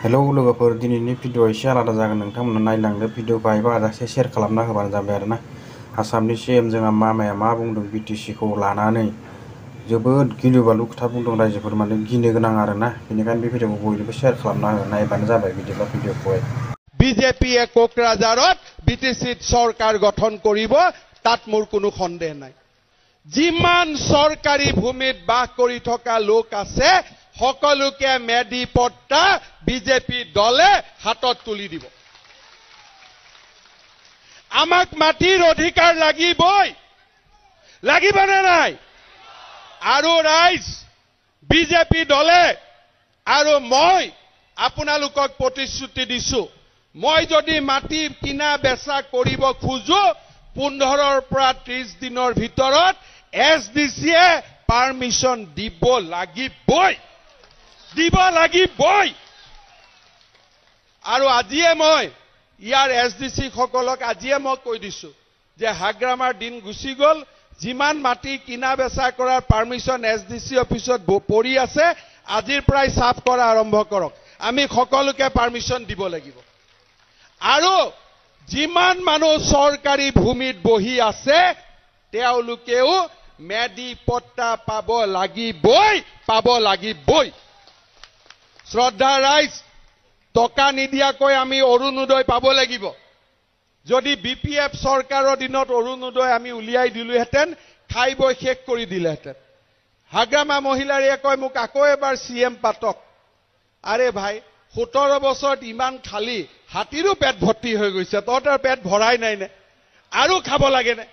hello लोगोफोर दिनैनि video एसे आलादा जागोन नोंथांमोना नायलांदो भिडिअखौ हायोबा हाजासे शेयार खालामना होबानो जाबाय आरोना आसामनि सीएम जोंहा मामाया मा बुंदों बिटिसिखौ लानानै जोबोद गिलु बालु खोथा बुंदों रायजोफोर माने गिनो गोनां आरोना बेनिखायनो बे भिडिअखौ बयनोबो शेयार खालामना हो नायबानो जाबाय बिदिब्ला भिडिअखौहाय বিজেপিয়ে কোকৰাঝাৰত বিটিচিত চৰকাৰ গঠন কৰিব তাত মোৰ কোনো সন্দেহ নাই যিমান চৰকাৰী ভূমিত বাস কৰি থকা লোক আছে সকলোকে মেডি পট্টা বিজেপি দলে হাতত তুলি দিব আমাক মাটিৰ অধিকাৰ লাগিবনে নাই আৰু ৰাইজ বিজেপি দলে আৰু মই আপোনালোকক প্ৰতিশ্ৰুতি দিছো মই যদি মাটি কিনা বেচা কৰিব খুজো 15 পৰা 30 দিনৰ ভিতৰত এছডিসিয়ে পাৰমিশন দিব লাগিবই আৰু আজিয়ে মই ইয়াৰ এছডিসি সকলক আজিয়ে মই কৈ দিছো যে হাগ্ৰামাৰ দিন গুছি গল যিমান মাটি কিনা বেচা কৰাৰ পাৰমিশন এছডিসি অফিসত পৰি আছে আজিৰ পৰাই সাফ কৰা আৰম্ভ কৰক আমি সকলোকে পাৰমিশন দিব লাগিব আৰু যিমান মানুহ চৰকাৰী ভূমিত বহি আছে তেওঁলোকেও মেডি পট্টা পাব লাগিবই শ্ৰদ্ধা ৰাইজ টকা নিদিয়াকৈ আমি অৰুণোদয় পাব লাগিব যদি বিপিএফ চৰকাৰৰ দিনত অৰুণোদয় আমি উলিয়াই দিলোহেঁতেন খাই বৈ শেষ কৰি দিলেহেঁতেন হাগ্ৰামা মহিলাৰে কয় মোক আকৌ এবাৰ সিএম পাতক আৰে ভাই 17 বছৰত ইমান খালি হাতীৰো পেট ভৰ্তি হৈ গৈছে তহঁতৰ পেট ভৰাই নাই নে আৰু খাব লাগে নে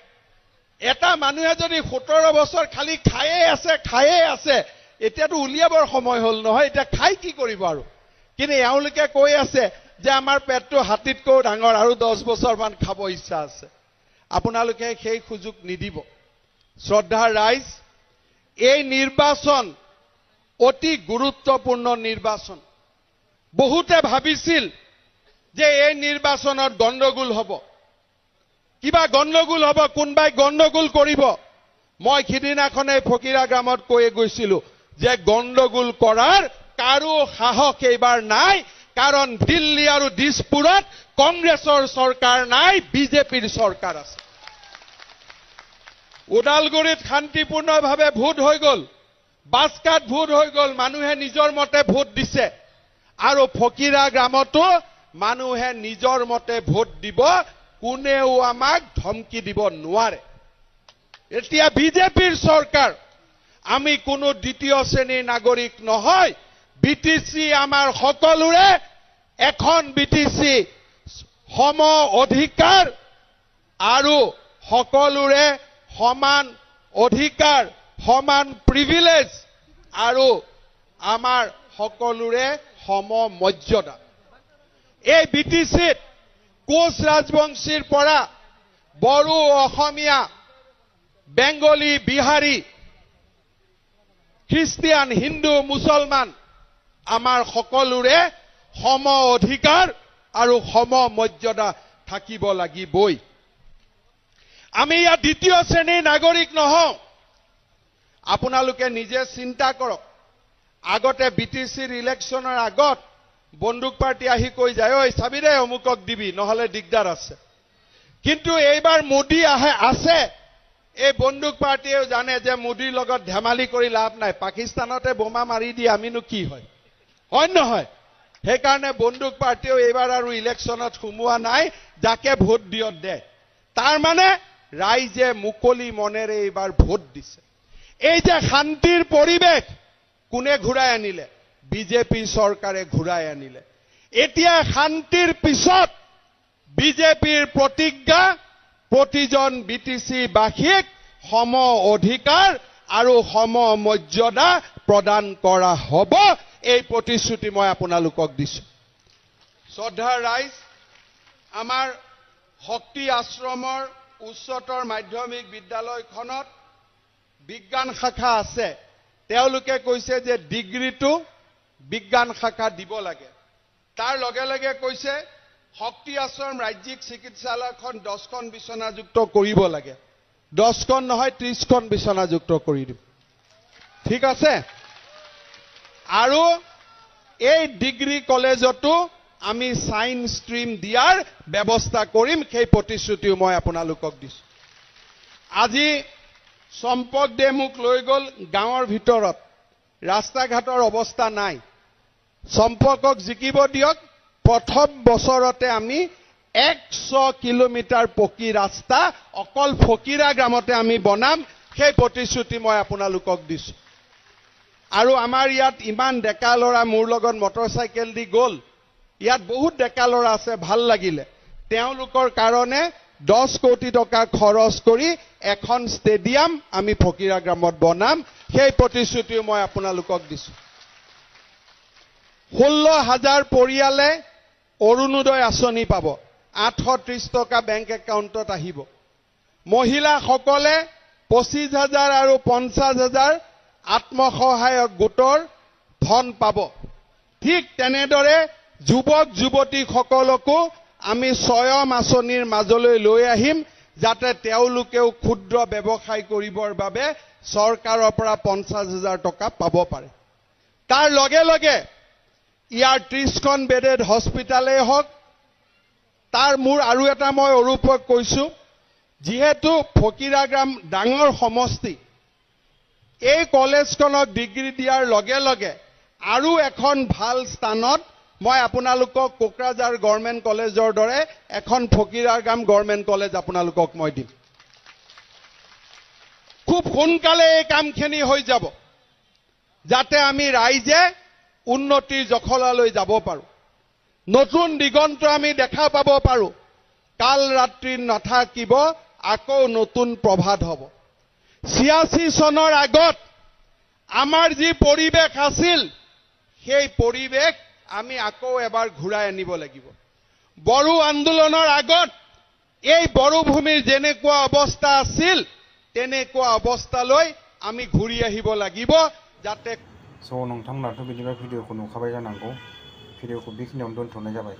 এটা মানুহে যদি 17 বছৰ খালি খায়ে আছে এতিয়াতো উলিয়াবৰ সময় হল নহয় এটা খাই কি কৰিব আৰু কিন্তু এওঁলোকে কৈ আছে যে আমাৰ পেটটো হাতীতকৈ ডাঙৰ আৰু 10 বছৰ মান খাব ইচ্ছা আছে আপোনালোকে সেই সুযোগ নিদিব শ্ৰদ্ধা ৰাইজ এই নিৰ্বাচন অতি গুৰুত্বপূৰ্ণ নিৰ্বাচন বহুতে ভাবিছিল যে এই নিৰ্বাচনত গণ্ডগোল হ'ব কিবা গণ্ডগোল হ'ব কোনবাই গণ্ডগোল কৰিব মই খিদিনাখনে ফকিৰা গ্ৰামত কৈ গৈছিলো যে গণ্ডগোল কৰাৰ কাৰো সাহস এইবাৰ নাই কাৰণ দিল্লী আৰু দিছপুৰত কংগ্ৰেছৰ চৰকাৰ নাই বিজেপিৰ চৰকাৰ আছে ওদালগুৰিত শান্তিপূৰ্ণভাৱে ভোট হৈ গল বাস্কাত ভোট হৈ গল মানুহে নিজৰ মতে ভোট দিছে আৰু ফকিৰা গ্ৰামতো মানুহে নিজৰ মতে ভোট দিব কোনেও আমাক ধমকি দিব নোৱাৰে এতিয়া বিজেপিৰ চৰকাৰ আমি কোনো দ্বিতীয় শ্ৰেণীৰ নাগৰিক নহয় বিটিসি আমাৰ সকলোৰে এখন বিটিসি সম অধিকাৰ আৰু সকলোৰে সমান অধিকাৰ সমান প্ৰিভিলেজ আৰু আমাৰ সকলোৰে সম মৰ্যাদা এই বিটিসিত কোচ ৰাজবংশীৰ পৰা বড়ো অসমীয়া বেংগলী বিহাৰী খ্ৰীষ্টিয়ান হিন্দু মুছলমান আমাৰ সকলোৰে সম অধিকাৰ আৰু সম মৰ্যাদা থাকিব লাগিবই আমি ইয়াত দ্বিতীয় শ্ৰেণীৰ নাগৰিক নহওঁ আপোনালোকে নিজে চিন্তা কৰক আগতে বিটিসিৰ ইলেকশ্যনৰ আগত বন্দুক পাৰ্টি আহি কৈ যায় ঐ চাবিৰে অমুকক দিবি নহলে দিগদাৰ আছে কিন্তু এইবাৰ মোদী আছে এই বন্দুক পাৰ্টিয়েও জানে যে মোদীৰ লগত ধেমালি কৰি লাভ নাই পাকিস্তানতে বোমা মাৰি দি আমিনো কি হয় নহয় সেইকাৰণে বন্দুক পাৰ্টিয়েও এইবাৰ আৰু ইলেকশ্যনত সোমোৱা নাই যাকে ভোট দিয়ক দে তাৰ মানে ৰাইজে মুকলি মনেৰে এইবাৰ ভোট দিছে এই যে শান্তিৰ পৰিৱেশ কোনে ঘূৰাই আনিলে বিজেপি চৰকাৰে ঘূৰাই আনিলে এতিয়া শান্তিৰ পিছত বিজেপিৰ প্ৰতিজ্ঞা প্ৰতিজন বিটিসি বাসীক সম অধিকাৰ আৰু সম মৰ্যাদা প্ৰদান কৰা হ'ব এই প্ৰতিশ্ৰুতি মই আপোনালোকক দিছো শ্ৰদ্ধা ৰাইজ আমাৰ শক্তি আশ্ৰমৰ উচ্চতৰ মাধ্যমিক বিদ্যালয়খনত বিজ্ঞান শাখা আছে তেওঁলোকে কৈছে যে ডিগ্ৰীটো বিজ্ঞান শাখা দিব লাগে তাৰ লগে লগে কৈছে শক্তি আশ্ৰম ৰাজ্যিক চিকিৎসালয়খন 10খন বিছনাযুক্ত কৰিব লাগে 10খন নহয় 30খন বিছনাযুক্ত কৰি দিব ঠিক আছে আৰু এই ডিগ্ৰী কলেজতো আমি সায়েন্স ষ্ট্ৰীম দিয়াৰ ব্যৱস্থা কৰিম সেই প্ৰতিশ্ৰুতিও মই আপোনালোকক দিছো আজি সম্পকদে মোক লৈ গল গাঁৱৰ ভিতৰত ৰাস্তা ঘাটৰ অৱস্থা নাই সম্পকক জিকিব দিয়ক প্ৰথম বছৰতে আমি 100 কিলোমিটাৰ পকী ৰাস্তা অকল ফকিৰা গ্ৰামতে আমি বনাম সেই প্ৰতিশ্ৰুতি মই আপোনালোকক দিছো আৰু আমাৰ ইয়াত ইমান ডেকা লৰা মোৰ লগত মটৰচাইকেল দি গল ইয়াত বহুত ডেকা লৰা আছে ভাল লাগিলে তেওঁলোকৰ কাৰণে 10 কোটি টকা খৰচ কৰি এখন ষ্টেডিয়াম আমি ফকিৰা গ্ৰামত বনাম সেই প্ৰতিশ্ৰুতিও মই আপোনালোকক দিছো 16000 পৰিয়ালে অৰুণোদয় আঁচনি পাব 830 টকা বেংক একাউণ্টত আহিব মহিলাসকলে 25000 আৰু 50000 আত্মসহায়ক গোটৰ ধন পাব ঠিক তেনেদৰে যুৱক যুৱতীসকলকো আমি স্বয়ং আঁচনিৰ মাজলৈ লৈ আহিম যাতে তেওঁলোকেও ক্ষুদ্ৰ ব্যৱসায় কৰিবৰ বাবে চৰকাৰৰ পৰা 50000 টকা পাব পাৰে তাৰ লগে লগে ইয়াৰ 30খন বেডেড হস্পিটালে হওক তাৰ মোৰ আৰু এটা মই অৰূপক কৈছো যেহেতু ফকিৰা গ্ৰাম ডাঙৰ সমষ্টি এই কলেজখনক ডিগ্ৰী দিয়াৰ লগে লগে আৰু এখন ভাল স্থানত মই আপোনালোকক কোকৰাঝাৰ গভৰ্ণমেণ্ট কলেজৰ দৰে এখন ফকিৰা গ্ৰাম গভৰ্ণমেণ্ট কলেজ আপোনালোকক মই দিম খুব সোনকালে এই কামখিনি হৈ যাব যাতে আমি ৰাইজে উন্নতিৰ জখলালৈ যাব পাৰো নতুন দিগন্ত আমি দেখা পাব পাৰো কাল ৰাত্ৰি নাথাকিব আকৌ নতুন প্ৰভাত হ'ব 86 চনৰ আগত আমাৰ যি পৰিবেশ আছিল সেই পৰিবেশ আমি আকৌ এবাৰ ঘূৰাই আনিব লাগিব বড়ো আন্দোলনৰ আগত এই বড়ো ভূমিৰ যেনেকুৱা অৱস্থা আছিল তেনেকুৱা অৱস্থালৈ আমি ঘূৰি আহিব লাগিব যাতে स' नोंथांमोनाथ' बिदिबा भिडिअखौ नुखाबाय जानांगौ भिडिअखौ बेखिनियावनो दोनथ'नाय जाबाय